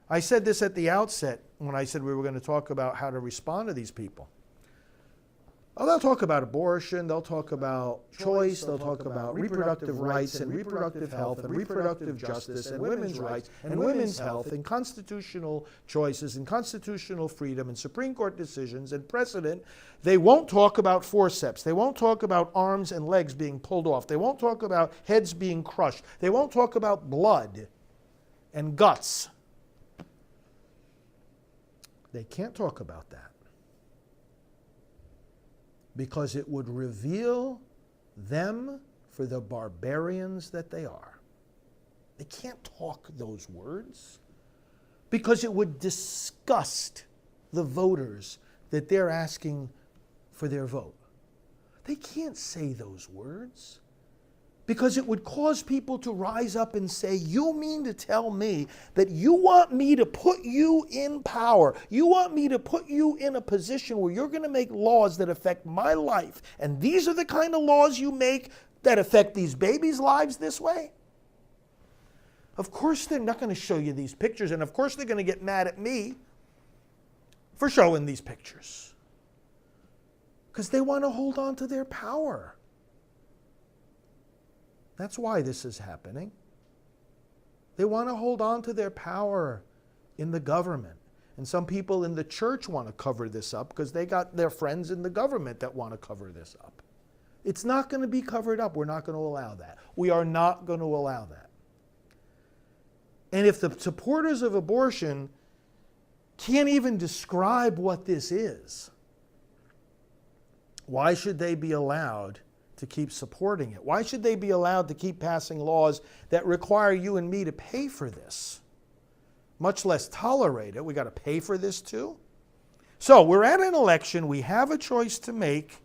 A: I said this at the outset when I said we were going to talk about how to respond to these people. Oh, they'll talk about abortion, they'll talk about choice, they'll talk about reproductive rights and reproductive health and reproductive justice and women's rights and women's health and constitutional choices and constitutional freedom and Supreme Court decisions and precedent. They won't talk about forceps. They won't talk about arms and legs being pulled off. They won't talk about heads being crushed. They won't talk about blood and guts. They can't talk about that, because it would reveal them for the barbarians that they are. They can't talk those words because it would disgust the voters that they're asking for their vote. They can't say those words because it would cause people to rise up and say, you mean to tell me that you want me to put you in power? You want me to put you in a position where you're going to make laws that affect my life, and these are the kind of laws you make that affect these babies' lives this way? Of course they're not going to show you these pictures, and of course they're going to get mad at me for showing these pictures because they want to hold on to their power. That's why this is happening. They want to hold on to their power in the government. And some people in the church want to cover this up because they got their friends in the government that want to cover this up. It's not going to be covered up. We're not going to allow that. We are not going to allow that. And if the supporters of abortion can't even describe what this is, why should they be allowed to keep supporting it? Why should they be allowed to keep passing laws that require you and me to pay for this, much less tolerate it? We got to pay for this too? So we're at an election. We have a choice to make.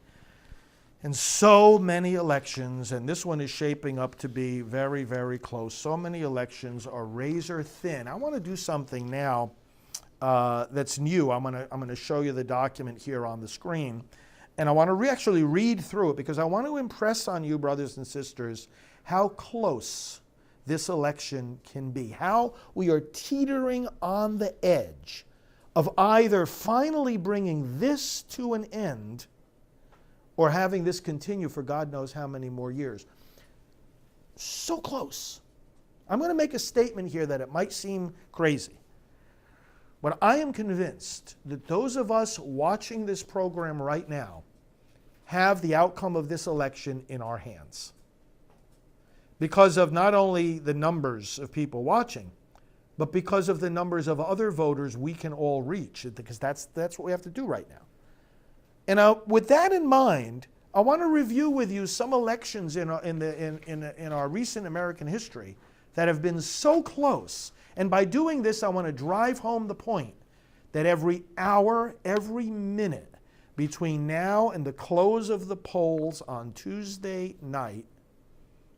A: And so many elections, and this one is shaping up to be very, very close. So many elections are razor thin. I want to do something now that's new. I'm going to show you the document here on the screen. And I want to actually read through it because I want to impress on you, brothers and sisters, how close this election can be. How we are teetering on the edge of either finally bringing this to an end or having this continue for God knows how many more years. So close. I'm going to make a statement here that it might seem crazy. But I am convinced that those of us watching this program right now have the outcome of this election in our hands. Because of not only the numbers of people watching, but because of the numbers of other voters we can all reach, because that's what we have to do right now. And with that in mind, I want to review with you some elections in our recent American history that have been so close. And by doing this, I want to drive home the point that every hour, every minute, between now and the close of the polls on Tuesday night,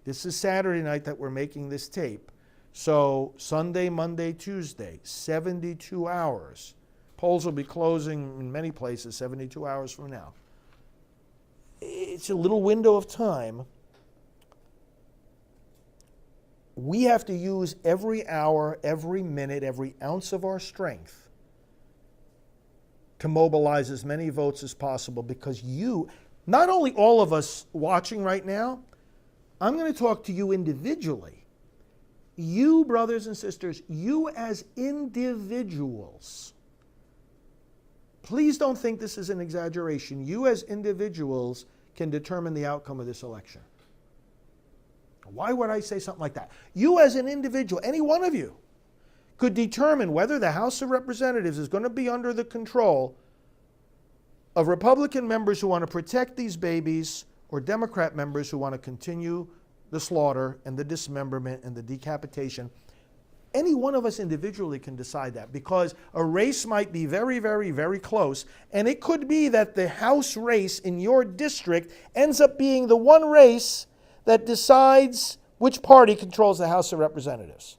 A: this is Saturday night that we're making this tape, so Sunday, Monday, Tuesday, 72 hours. Polls will be closing in many places 72 hours from now. It's a little window of time. We have to use every hour, every minute, every ounce of our strength to mobilize as many votes as possible, because you, not only all of us watching right now, I'm going to talk to you individually. You, brothers and sisters, you as individuals. Please don't think this is an exaggeration. You as individuals can determine the outcome of this election. Why would I say something like that? You as an individual, any one of you, could determine whether the House of Representatives is going to be under the control of Republican members who want to protect these babies or Democrat members who want to continue the slaughter and the dismemberment and the decapitation. Any one of us individually can decide that, because a race might be very, very, very close, and it could be that the House race in your district ends up being the one race that decides which party controls the House of Representatives.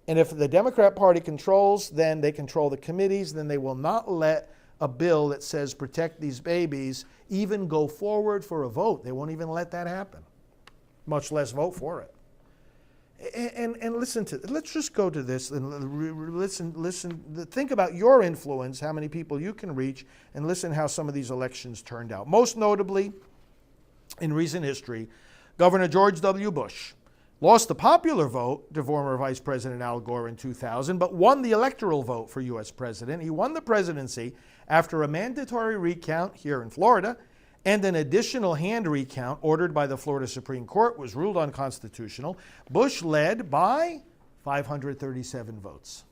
A: And if the Democrat Party controls, then they control the committees, then they will not let a bill that says protect these babies even go forward for a vote. They won't even let that happen, much less vote for it. And listen to, let's just go to this and listen, think about your influence, how many people you can reach, and listen how some of these elections turned out. Most notably, in recent history, Governor George W. Bush lost the popular vote to former Vice President Al Gore in 2000, but won the electoral vote for U.S. President. He won the presidency after a mandatory recount here in Florida, and an additional hand recount ordered by the Florida Supreme Court was ruled unconstitutional. Bush led by 537 votes.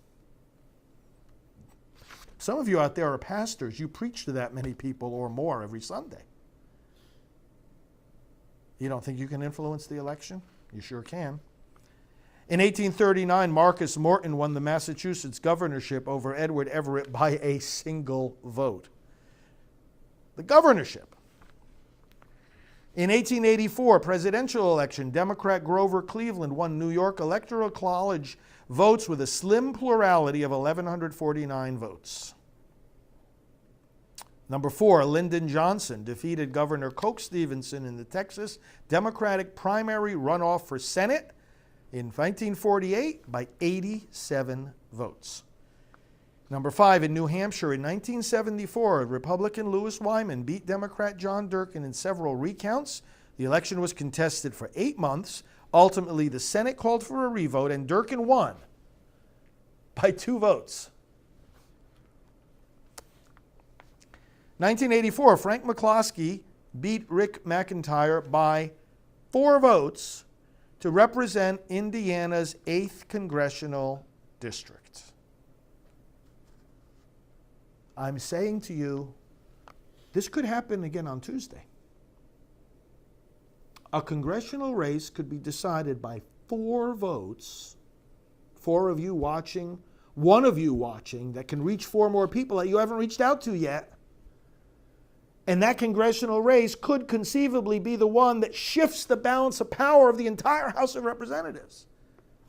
A: Some of you out there are pastors. You preach to that many people or more every Sunday. You don't think you can influence the election? You sure can. In 1839, Marcus Morton won the Massachusetts governorship over Edward Everett by a single vote. The governorship. In 1884, presidential election, Democrat Grover Cleveland won New York Electoral College votes with a slim plurality of 1,149 votes. Number 4, Lyndon Johnson defeated Governor Coke Stevenson in the Texas Democratic primary runoff for Senate in 1948 by 87 votes. Number 5, in New Hampshire in 1974, Republican Lewis Wyman beat Democrat John Durkin in several recounts. The election was contested for 8 months. Ultimately, the Senate called for a revote, and Durkin won by 2 votes. 1984, Frank McCloskey beat Rick McIntyre by 4 votes to represent Indiana's 8th congressional district. I'm saying to you, this could happen again on Tuesday. A congressional race could be decided by 4 votes, 4 of you watching, 1 of you watching, that can reach 4 more people that you haven't reached out to yet. And that congressional race could conceivably be the one that shifts the balance of power of the entire House of Representatives.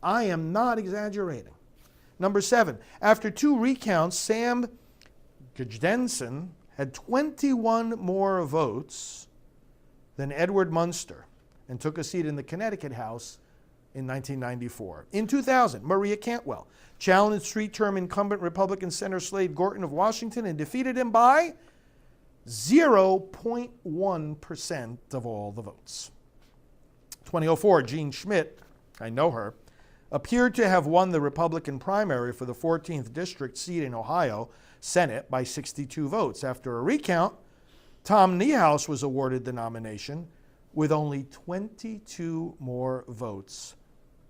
A: I am not exaggerating. Number 7, after 2 recounts, Sam Gajdenson had 21 more votes than Edward Munster and took a seat in the Connecticut House in 1994. In 2000, Maria Cantwell challenged 3-term incumbent Republican Senator Slade Gorton of Washington and defeated him by 0.1% of all the votes. 2004, Jean Schmidt, I know her, appeared to have won the Republican primary for the 14th district seat in Ohio Senate by 62 votes. After a recount, Tom Niehaus was awarded the nomination with only 22 more votes,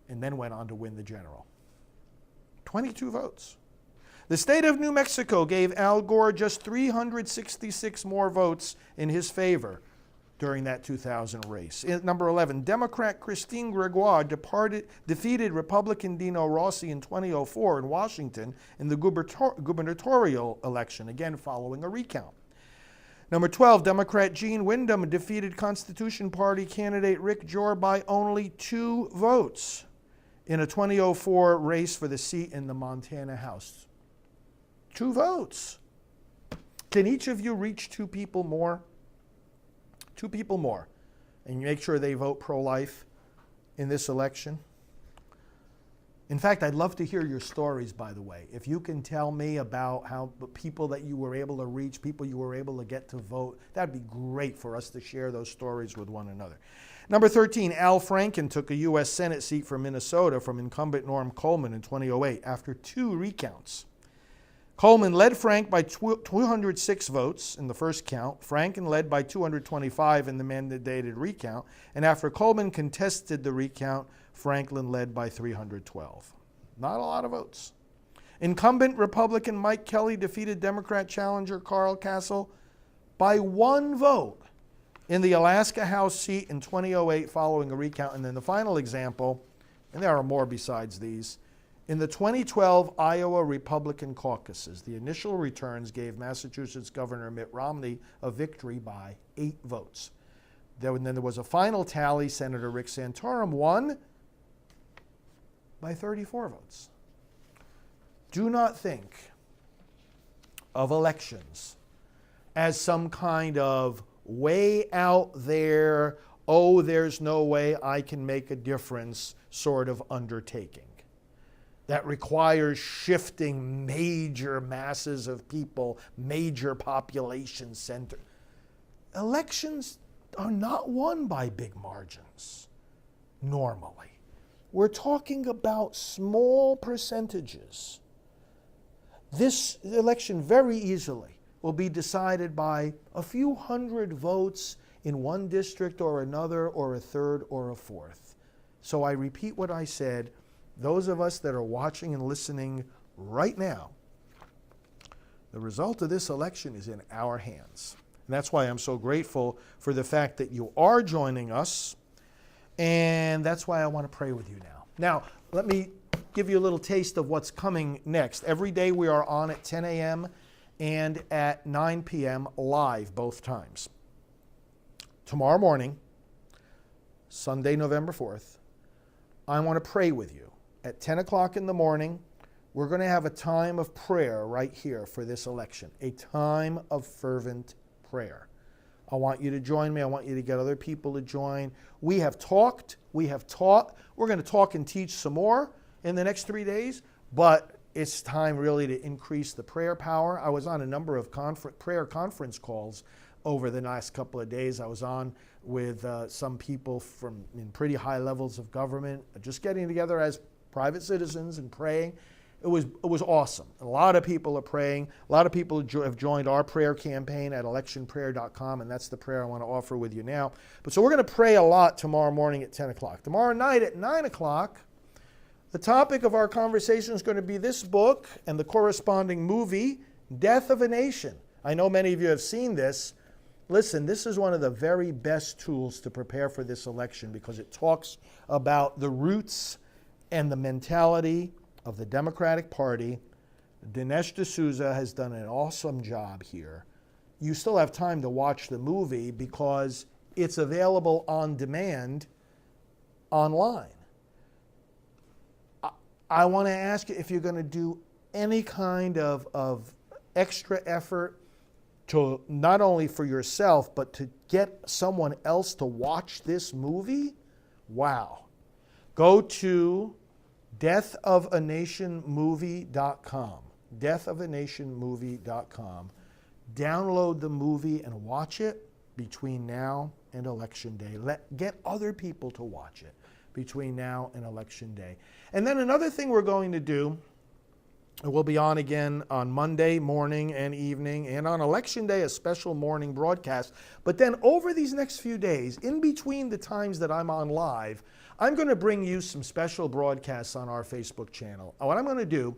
A: and then went on to win the general. 22 votes. The state of New Mexico gave Al Gore just 366 more votes in his favor during that 2000 race. Number 11, Democrat Christine Gregoire defeated Republican Dino Rossi in 2004 in Washington in the gubernatorial election, again following a recount. Number 12, Democrat Gene Windom defeated Constitution Party candidate Rick Jor by only 2 votes in a 2004 race for the seat in the Montana House. 2 votes. Can each of you reach 2 people more? 2 people more. And you make sure they vote pro-life in this election? In fact, I'd love to hear your stories, by the way. If you can tell me about how the people that you were able to reach, people you were able to get to vote, that'd be great for us to share those stories with one another. Number 13, Al Franken took a U.S. Senate seat from Minnesota from incumbent Norm Coleman in 2008 after 2 recounts. Coleman led Frank by 206 votes in the first count. Franken led by 225 in the mandated recount. And after Coleman contested the recount, Franklin led by 312. Not a lot of votes. Incumbent Republican Mike Kelly defeated Democrat challenger Carl Castle by 1 vote in the Alaska House seat in 2008 following a recount. And then the final example, and there are more besides these, in the 2012 Iowa Republican caucuses, the initial returns gave Massachusetts Governor Mitt Romney a victory by 8 votes. Then there was a final tally. Senator Rick Santorum won by 34 votes. Do not think of elections as some kind of way out there, oh, there's no way I can make a difference sort of undertaking that requires shifting major masses of people, major population center. Elections are not won by big margins, normally. We're talking about small percentages. This election very easily will be decided by a few hundred votes in one district or another, or a third or a fourth. So I repeat what I said. Those of us that are watching and listening right now, the result of this election is in our hands. And that's why I'm so grateful for the fact that you are joining us. And that's why I want to pray with you now. Now, let me give you a little taste of what's coming next. Every day we are on at 10 a.m. and at 9 p.m. live both times. Tomorrow morning, Sunday, November 4th, I want to pray with you. At 10 o'clock in the morning, we're going to have a time of prayer right here for this election, a time of fervent prayer. I want you to join me. I want you to get other people to join. We have talked. We have taught. We're going to talk and teach some more in the next 3 days, but it's time really to increase the prayer power. I was on a number of prayer conference calls over the last couple of days. I was on with some people from in pretty high levels of government, just getting together as private citizens and praying. It was awesome. A lot of people are praying. A lot of people have joined our prayer campaign at electionprayer.com, and that's the prayer I want to offer with you now. But so we're going to pray a lot tomorrow morning at 10 o'clock. Tomorrow night at 9 o'clock, the topic of our conversation is going to be this book and the corresponding movie, Death of a Nation. I know many of you have seen this. Listen, this is one of the very best tools to prepare for this election because it talks about the roots and the mentality of the Democratic Party. Dinesh D'Souza has done an awesome job here. You still have time to watch the movie because it's available on demand online. I want to ask you if you're going to do any kind of extra effort to not only for yourself, but to get someone else to watch this movie. Wow. Go to deathofanationmovie.com. Deathofanationmovie.com. Download the movie and watch it between now and Election Day. Get other people to watch it between now and Election Day. And then another thing we're going to do, we'll be on again on Monday morning and evening, and on Election Day, a special morning broadcast. But then over these next few days, in between the times that I'm on live, I'm going to bring you some special broadcasts on our Facebook channel. What I'm going to do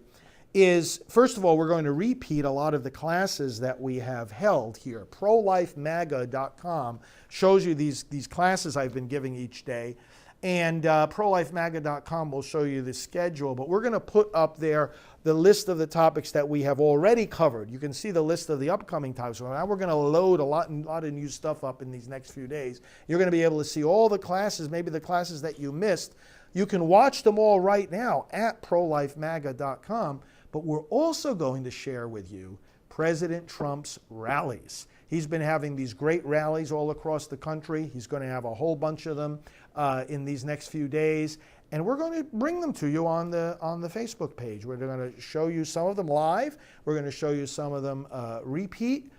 A: is, first of all, we're going to repeat a lot of the classes that we have held here. ProLifeMaga.com shows you these classes I've been giving each day. And ProLifeMaga.com will show you the schedule. But we're going to put up there the list of the topics that we have already covered. You can see the list of the upcoming topics. So now we're going to load a lot of new stuff up in these next few days. You're going to be able to see all the classes, maybe the classes that you missed. You can watch them all right now at prolifemaga.com, but we're also going to share with you President Trump's rallies. He's been having these great rallies all across the country. He's going to have a whole bunch of them in these next few days. And we're going to bring them to you on the Facebook page. We're going to show you some of them live. We're going to show you some of them repeat.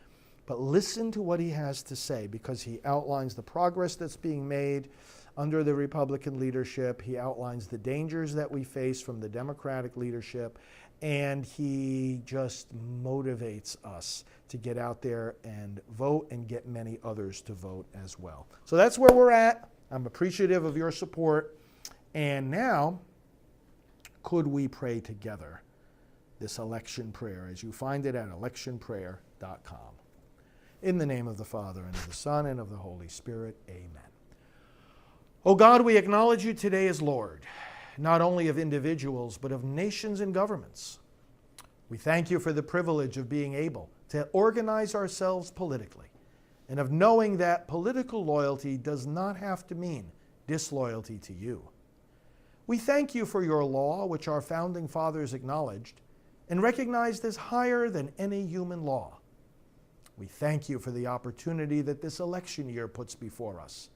A: But listen to what he has to say, because he outlines the progress that's being made under the Republican leadership. He outlines the dangers that we face from the Democratic leadership. And he just motivates us to get out there and vote and get many others to vote as well. So that's where we're at. I'm appreciative of your support. And now, could we pray together this election prayer as you find it at electionprayer.com. In the name of the Father, and of the Son, and of the Holy Spirit, amen. Oh God, we acknowledge you today as Lord, not only of individuals, but of nations and governments. We thank you for the privilege of being able to organize ourselves politically, and of knowing that political loyalty does not have to mean disloyalty to you. We thank you for your law, which our founding fathers acknowledged and recognized as higher than any human law. We thank you for the opportunity that this election year puts before us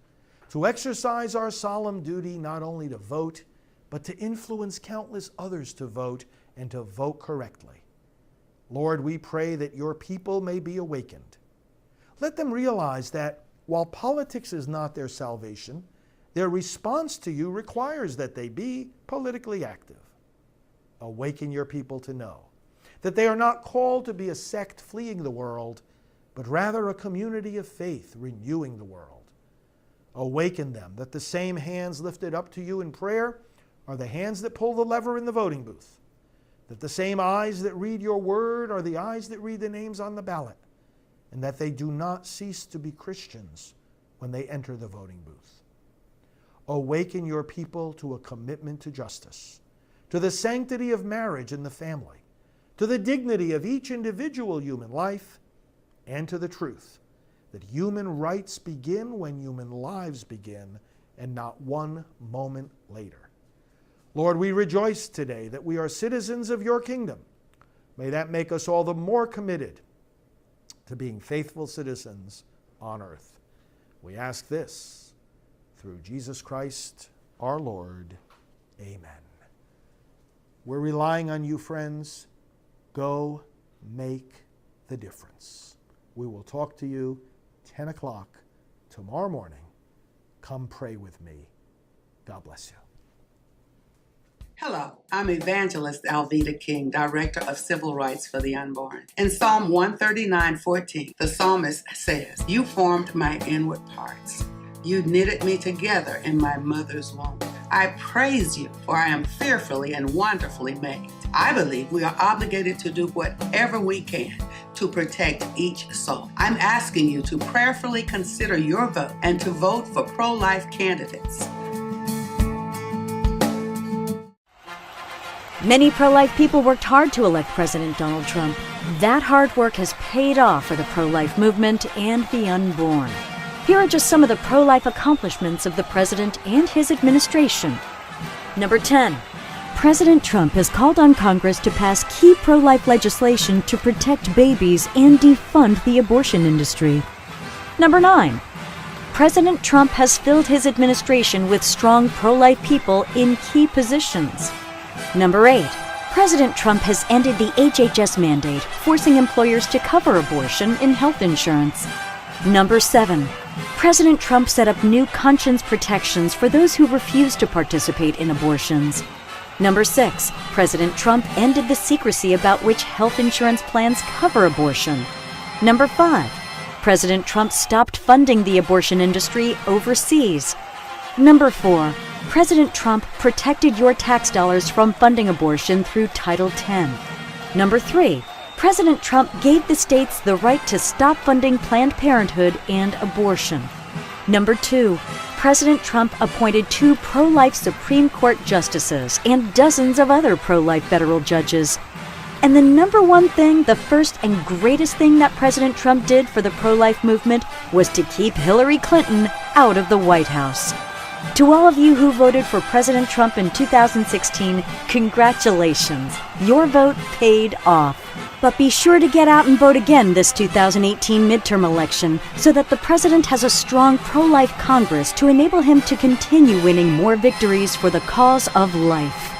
A: to exercise our solemn duty not only to vote, but to influence countless others to vote and to vote correctly. Lord, we pray that your people may be awakened. Let them realize that while politics is not their salvation, their response to you requires that they be politically active. Awaken your people to know that they are not called to be a sect fleeing the world, but rather a community of faith renewing the world. Awaken them that the same hands lifted up to you in prayer are the hands that pull the lever in the voting booth, that the same eyes that read your word are the eyes that read the names on the ballot, and that they do not cease to be Christians when they enter the voting booth. Awaken your people to a commitment to justice, to the sanctity of marriage and the family, to the dignity of each individual human life, and to the truth that human rights begin when human lives begin, and not one moment later. Lord, we rejoice today that we are citizens of your kingdom. May that make us all the more committed to being faithful citizens on earth. We ask this through Jesus Christ, our Lord. Amen. We're relying on you, friends. Go make the difference. We will talk to you 10 o'clock tomorrow morning. Come pray with me. God bless you.
B: Hello, I'm Evangelist Alveda King, Director of Civil Rights for the Unborn. In Psalm 139:14, the psalmist says, "You formed my inward parts. You knitted me together in my mother's womb. I praise you, for I am fearfully and wonderfully made." I believe we are obligated to do whatever we can to protect each soul. I'm asking you to prayerfully consider your vote and to vote for pro-life candidates.
E: Many pro-life people worked hard to elect President Donald Trump. That hard work has paid off for the pro-life movement and the unborn. Here are just some of the pro-life accomplishments of the president and his administration. Number 10. President Trump has called on Congress to pass key pro-life legislation to protect babies and defund the abortion industry. Number 9. President Trump has filled his administration with strong pro-life people in key positions. Number 8. President Trump has ended the HHS mandate, forcing employers to cover abortion in health insurance. Number 7. President Trump set up new conscience protections for those who refuse to participate in abortions. Number 6. President Trump ended the secrecy about which health insurance plans cover abortion. Number 5. President Trump stopped funding the abortion industry overseas. Number 4. President Trump protected your tax dollars from funding abortion through Title X. Number 3. President Trump gave the states the right to stop funding Planned Parenthood and abortion. Number 2. President Trump appointed 2 pro-life Supreme Court justices and dozens of other pro-life federal judges. And the number one thing, the first and greatest thing that President Trump did for the pro-life movement was to keep Hillary Clinton out of the White House. To all of you who voted for President Trump in 2016, congratulations. Your vote paid off. But be sure to get out and vote again this 2018 midterm election so that the president has a strong pro-life Congress to enable him to continue winning more victories for the cause of life.